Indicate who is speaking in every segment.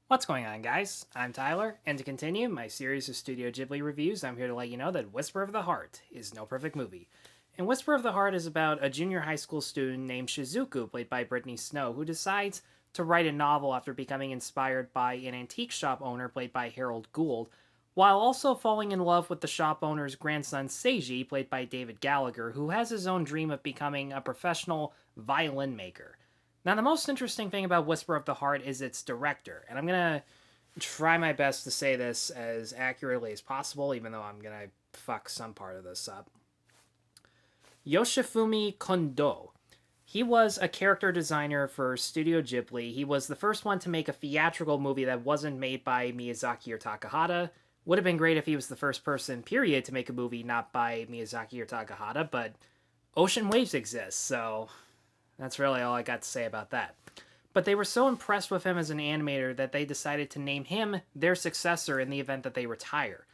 Speaker 1: What's going on, guys? I'm Tyler, and to continue my series of Studio Ghibli reviews, I'm here to let you know that Whisper of the Heart is no perfect movie. And Whisper of the Heart is about a junior high school student named Shizuku, played by Brittany Snow, who decides to write a novel after becoming inspired by an antique shop owner, played by Harold Gould, while also falling in love with the shop owner's grandson Seiji, played by David Gallagher, who has his own dream of becoming a professional violin maker. Now, the most interesting thing about Whisper of the Heart is its director, and I'm going to try my best to say this as accurately as possible, even though I'm going to fuck some part of this up. Yoshifumi Kondō. He was a character designer for Studio Ghibli. He was the first one to make a theatrical movie that wasn't made by Miyazaki or Takahata. Would have been great if he was the first person, period, to make a movie not by Miyazaki or Takahata, but Ocean Waves exists, so that's really all I got to say about that. But they were so impressed with him as an animator that they decided to name him their successor in the event that they retire.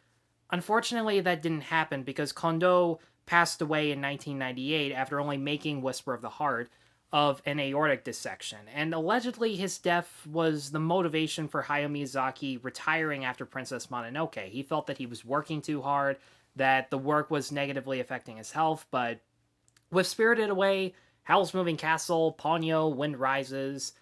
Speaker 1: Unfortunately, that didn't happen because Kondō passed away in 1998 after only making Whisper of the Heart of an aortic dissection, and allegedly his death was the motivation for Hayao Miyazaki retiring after Princess Mononoke. He felt that he was working too hard, that the work was negatively affecting his health, but with Spirited Away, Howl's Moving Castle, Ponyo, Wind Rises,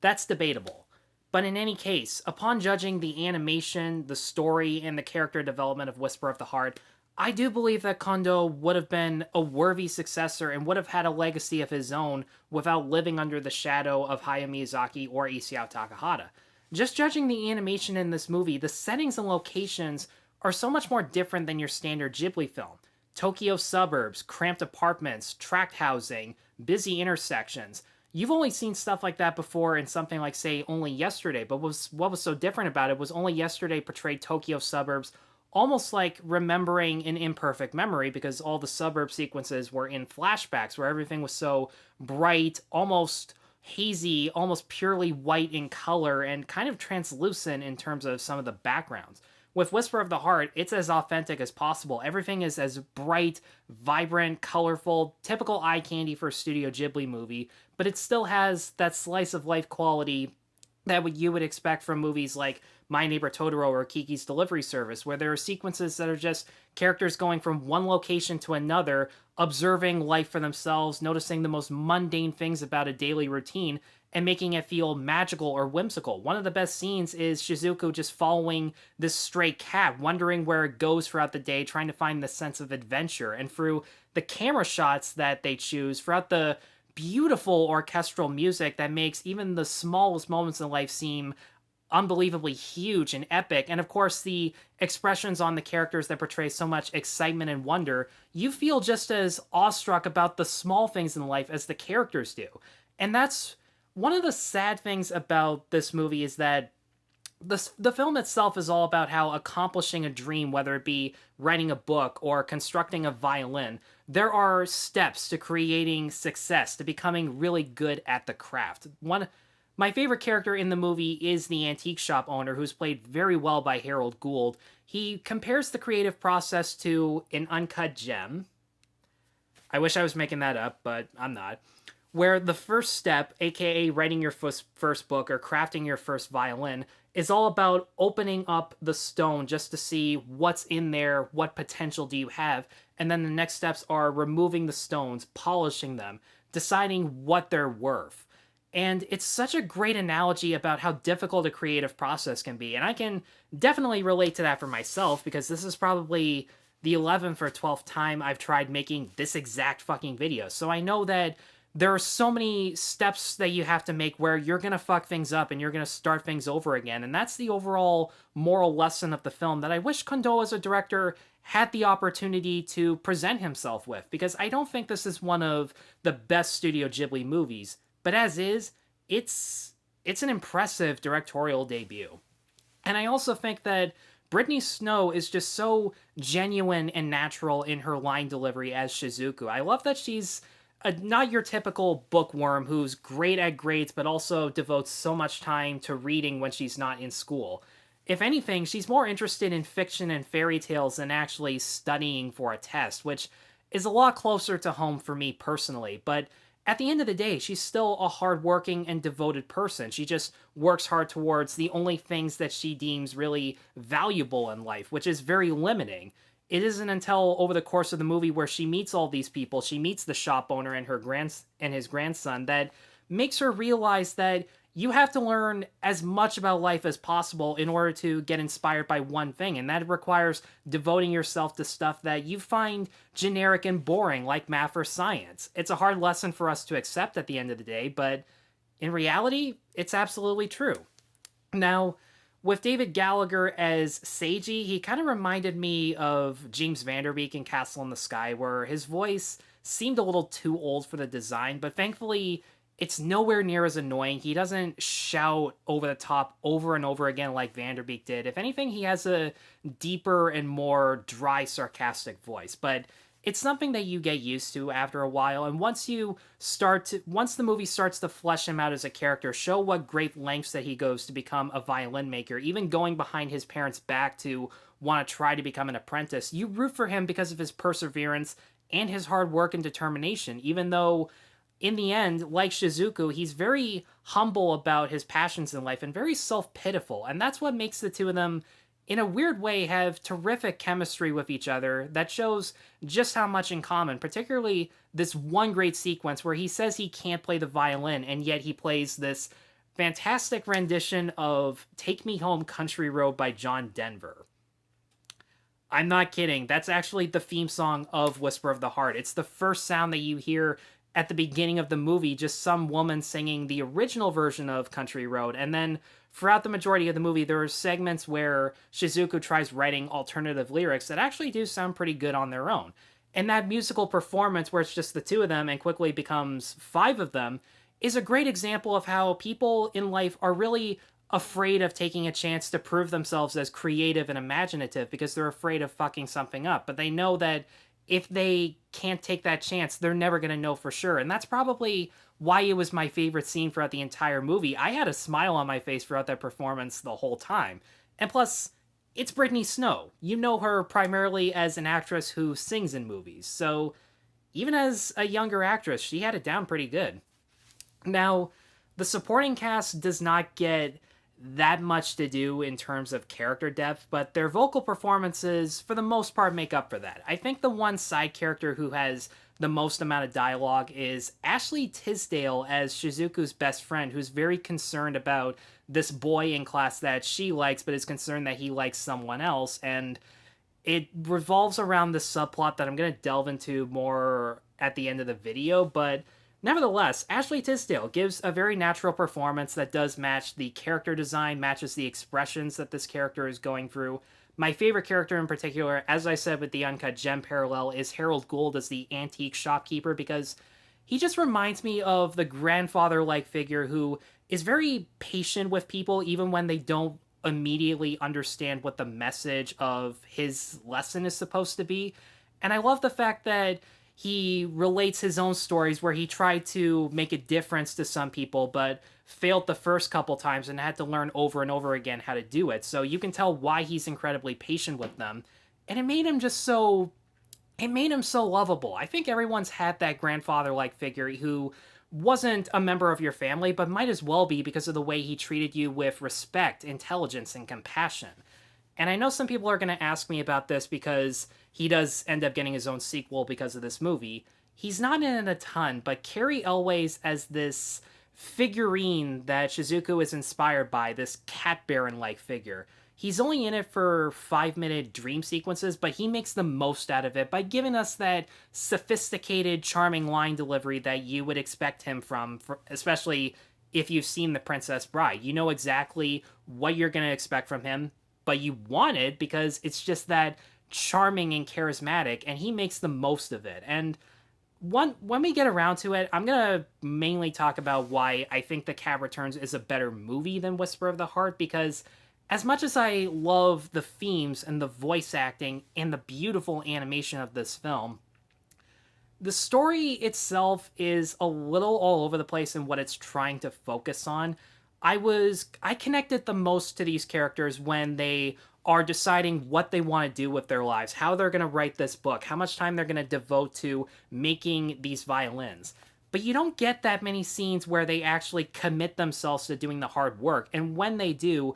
Speaker 1: that's debatable. But in any case, upon judging the animation, the story, and the character development of Whisper of the Heart, I do believe that Kondō would have been a worthy successor and would have had a legacy of his own without living under the shadow of Hayao Miyazaki or Isao Takahata. Just judging the animation in this movie, the settings and locations are so much more different than your standard Ghibli film. Tokyo suburbs, cramped apartments, tract housing, busy intersections. You've only seen stuff like that before in something like, say, Only Yesterday, but what was so different about it was Only Yesterday portrayed Tokyo suburbs almost like remembering an imperfect memory because all the suburb sequences were in flashbacks where everything was so bright, almost hazy, almost purely white in color, and kind of translucent in terms of some of the backgrounds. With Whisper of the Heart, it's as authentic as possible. Everything is as bright, vibrant, colorful, typical eye candy for a Studio Ghibli movie, but it still has that slice of life quality that you would expect from movies like My Neighbor Totoro or Kiki's Delivery Service, where there are sequences that are just characters going from one location to another, observing life for themselves, noticing the most mundane things about a daily routine, and making it feel magical or whimsical. One of the best scenes is Shizuku just following this stray cat, wondering where it goes throughout the day, trying to find the sense of adventure. And through the camera shots that they choose, throughout the beautiful orchestral music that makes even the smallest moments in life seem unbelievably huge and epic, and of course the expressions on the characters that portray so much excitement and wonder, you feel just as awestruck about the small things in life as the characters do. And that's one of the sad things about this movie, is that the film itself is all about how accomplishing a dream, whether it be writing a book or constructing a violin, there are steps to creating success, to becoming really good at the craft. My favorite character in the movie is the antique shop owner, who's played very well by Harold Gould. He compares the creative process to an uncut gem. I wish I was making that up, but I'm not. Where the first step, aka writing your first book or crafting your first violin, is all about opening up the stone just to see what's in there, what potential do you have, and then the next steps are removing the stones, polishing them, deciding what they're worth. And it's such a great analogy about how difficult a creative process can be. And I can definitely relate to that for myself, because this is probably the 11th or 12th time I've tried making this exact fucking video. So I know that there are so many steps that you have to make where you're going to fuck things up and you're going to start things over again. And that's the overall moral lesson of the film that I wish Kondō as a director had the opportunity to present himself with, because I don't think this is one of the best Studio Ghibli movies. But as is, it's an impressive directorial debut. And I also think that Brittany Snow is just so genuine and natural in her line delivery as Shizuku. I love that she's not your typical bookworm who's great at grades but also devotes so much time to reading when she's not in school. If anything, she's more interested in fiction and fairy tales than actually studying for a test, which is a lot closer to home for me personally. But at the end of the day, she's still a hardworking and devoted person. She just works hard towards the only things that she deems really valuable in life, which is very limiting. It isn't until over the course of the movie where she meets all these people, she meets the shop owner and his grandson, that makes her realize that you have to learn as much about life as possible in order to get inspired by one thing, and that requires devoting yourself to stuff that you find generic and boring, like math or science. It's a hard lesson for us to accept at the end of the day, but in reality, it's absolutely true. Now, with David Gallagher as Seiji, he kind of reminded me of James Van Der Beek in Castle in the Sky, where his voice seemed a little too old for the design, but thankfully it's nowhere near as annoying. He doesn't shout over the top over and over again like Van Der Beek did. If anything, he has a deeper and more dry, sarcastic voice. But it's something that you get used to after a while. And once the movie starts to flesh him out as a character, show what great lengths that he goes to become a violin maker, even going behind his parents' back to want to try to become an apprentice, you root for him because of his perseverance and his hard work and determination, even though in the end, like Shizuku, he's very humble about his passions in life and very self-pitiful. And that's what makes the two of them, in a weird way, have terrific chemistry with each other that shows just how much in common, particularly this one great sequence where he says he can't play the violin, and yet he plays this fantastic rendition of Take Me Home Country Road by John Denver. I'm not kidding. That's actually the theme song of Whisper of the Heart. It's the first sound that you hear at the beginning of the movie, just some woman singing the original version of Country Road. And then throughout the majority of the movie, there are segments where Shizuku tries writing alternative lyrics that actually do sound pretty good on their own. And that musical performance where it's just the two of them and quickly becomes five of them is a great example of how people in life are really afraid of taking a chance to prove themselves as creative and imaginative because they're afraid of fucking something up. But they know that if they can't take that chance, they're never going to know for sure. And that's probably why it was my favorite scene throughout the entire movie. I had a smile on my face throughout that performance the whole time. And plus, it's Brittany Snow. You know her primarily as an actress who sings in movies. So even as a younger actress, she had it down pretty good. Now, the supporting cast does not get that much to do in terms of character depth, but their vocal performances, for the most part, make up for that. I think the one side character who has the most amount of dialogue is Ashley Tisdale as Shizuku's best friend, who's very concerned about this boy in class that she likes, but is concerned that he likes someone else, and it revolves around the subplot that I'm going to delve into more at the end of the video, but nevertheless, Ashley Tisdale gives a very natural performance that does match the character design, matches the expressions that this character is going through. My favorite character in particular, as I said with the Uncut Gem parallel, is Harold Gould as the antique shopkeeper, because he just reminds me of the grandfather-like figure who is very patient with people even when they don't immediately understand what the message of his lesson is supposed to be. And I love the fact that he relates his own stories where he tried to make a difference to some people, but failed the first couple times and had to learn over and over again how to do it. So you can tell why he's incredibly patient with them. And it made him so lovable. I think everyone's had that grandfather-like figure who wasn't a member of your family, but might as well be because of the way he treated you with respect, intelligence, and compassion. And I know some people are going to ask me about this because he does end up getting his own sequel because of this movie. He's not in it a ton, but Carrie Elways as this figurine that Shizuku is inspired by, this cat baron-like figure. He's only in it for 5-minute dream sequences, but he makes the most out of it by giving us that sophisticated, charming line delivery that you would expect him from, especially if you've seen The Princess Bride. You know exactly what you're going to expect from him, but you want it because it's just that charming and charismatic, and he makes the most of it. And when we get around to it, I'm going to mainly talk about why I think The Cat Returns is a better movie than Whisper of the Heart, because as much as I love the themes and the voice acting and the beautiful animation of this film, the story itself is a little all over the place in what it's trying to focus on. I connected the most to these characters when they are deciding what they want to do with their lives, how they're going to write this book, how much time they're going to devote to making these violins. but you don't get that many scenes where they actually commit themselves to doing the hard work. And when they do,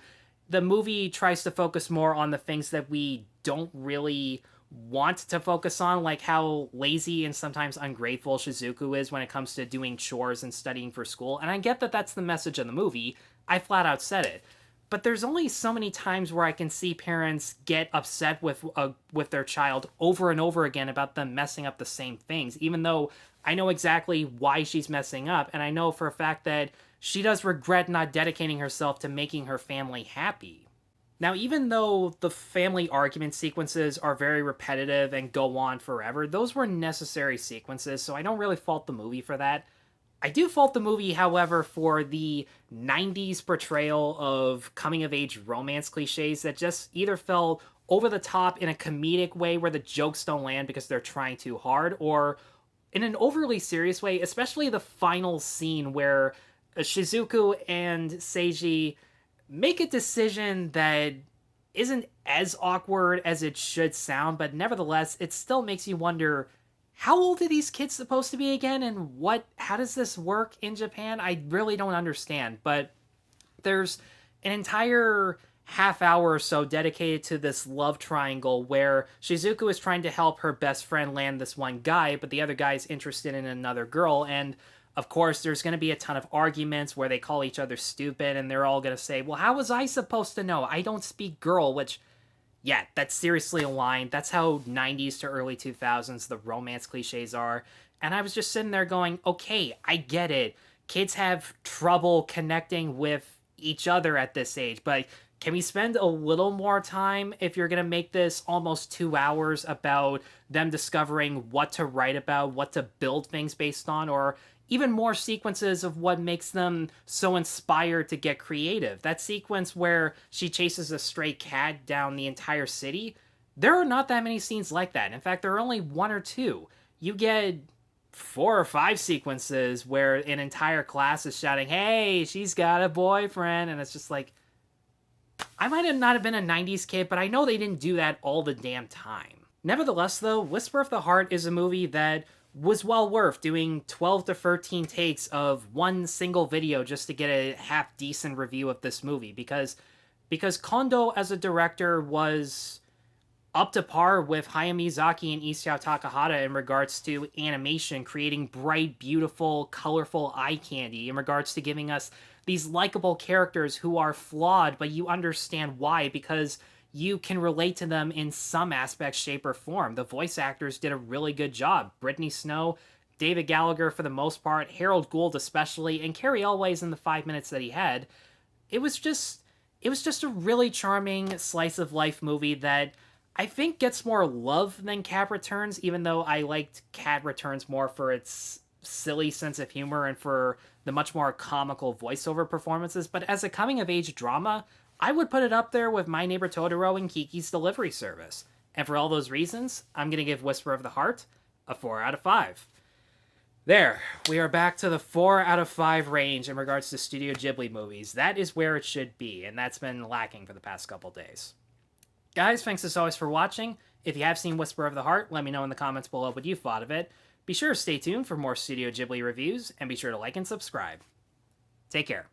Speaker 1: the movie tries to focus more on the things that we don't really want to focus on, like how lazy and sometimes ungrateful Shizuku is when it comes to doing chores and studying for school. And I get that that's the message of the movie. I flat out said it. But there's only so many times where I can see parents get upset with their child over and over again about them messing up the same things, even though I know exactly why she's messing up, and I know for a fact that she does regret not dedicating herself to making her family happy. Now, even though the family argument sequences are very repetitive and go on forever, those were necessary sequences, so I don't really fault the movie for that. I do fault the movie, however, for the 90s portrayal of coming-of-age romance cliches that just either felt over the top in a comedic way where the jokes don't land because they're trying too hard, or in an overly serious way, especially the final scene where Shizuku and Seiji make a decision that isn't as awkward as it should sound, but nevertheless, it still makes you wonder, how old are these kids supposed to be again, and how does this work in Japan? I really don't understand, but there's an entire half hour or so dedicated to this love triangle where Shizuku is trying to help her best friend land this one guy, but the other guy's interested in another girl, and of course there's going to be a ton of arguments where they call each other stupid, and they're all going to say, well, how was I supposed to know? I don't speak girl, which, yeah, that's seriously a line. That's how 90s to early 2000s the romance cliches are. And I was just sitting there going, okay, I get it. Kids have trouble connecting with each other at this age, but can we spend a little more time if you're going to make this almost 2 hours about them discovering what to write about, what to build things based on, or even more sequences of what makes them so inspired to get creative? That sequence where she chases a stray cat down the entire city, there are not that many scenes like that. In fact, there are only 1 or 2. You get 4 or 5 sequences where an entire class is shouting, hey, she's got a boyfriend, and it's just like, I might have not have been a 90s kid, but I know they didn't do that all the damn time. Nevertheless, though, Whisper of the Heart is a movie that was well worth doing 12 to 13 takes of one single video just to get a half-decent review of this movie, because Kondō as a director was up to par with Hayao Miyazaki and Isao Takahata in regards to animation, creating bright, beautiful, colorful eye candy, in regards to giving us these likable characters who are flawed, but you understand why, because you can relate to them in some aspect, shape, or form. The voice actors did a really good job. Brittany Snow, David Gallagher for the most part, Harold Gould especially, and Cary Elwes in the 5 minutes that he had. It was just a really charming slice of life movie that I think gets more love than Cat Returns, even though I liked Cat Returns more for its silly sense of humor and for the much more comical voiceover performances. But as a coming-of-age drama, I would put it up there with My Neighbor Totoro and Kiki's Delivery Service. And for all those reasons, I'm going to give Whisper of the Heart a 4 out of 5. There, we are back to the 4 out of 5 range in regards to Studio Ghibli movies. That is where it should be, and that's been lacking for the past couple days. Guys, thanks as always for watching. If you have seen Whisper of the Heart, let me know in the comments below what you thought of it. Be sure to stay tuned for more Studio Ghibli reviews, and be sure to like and subscribe. Take care.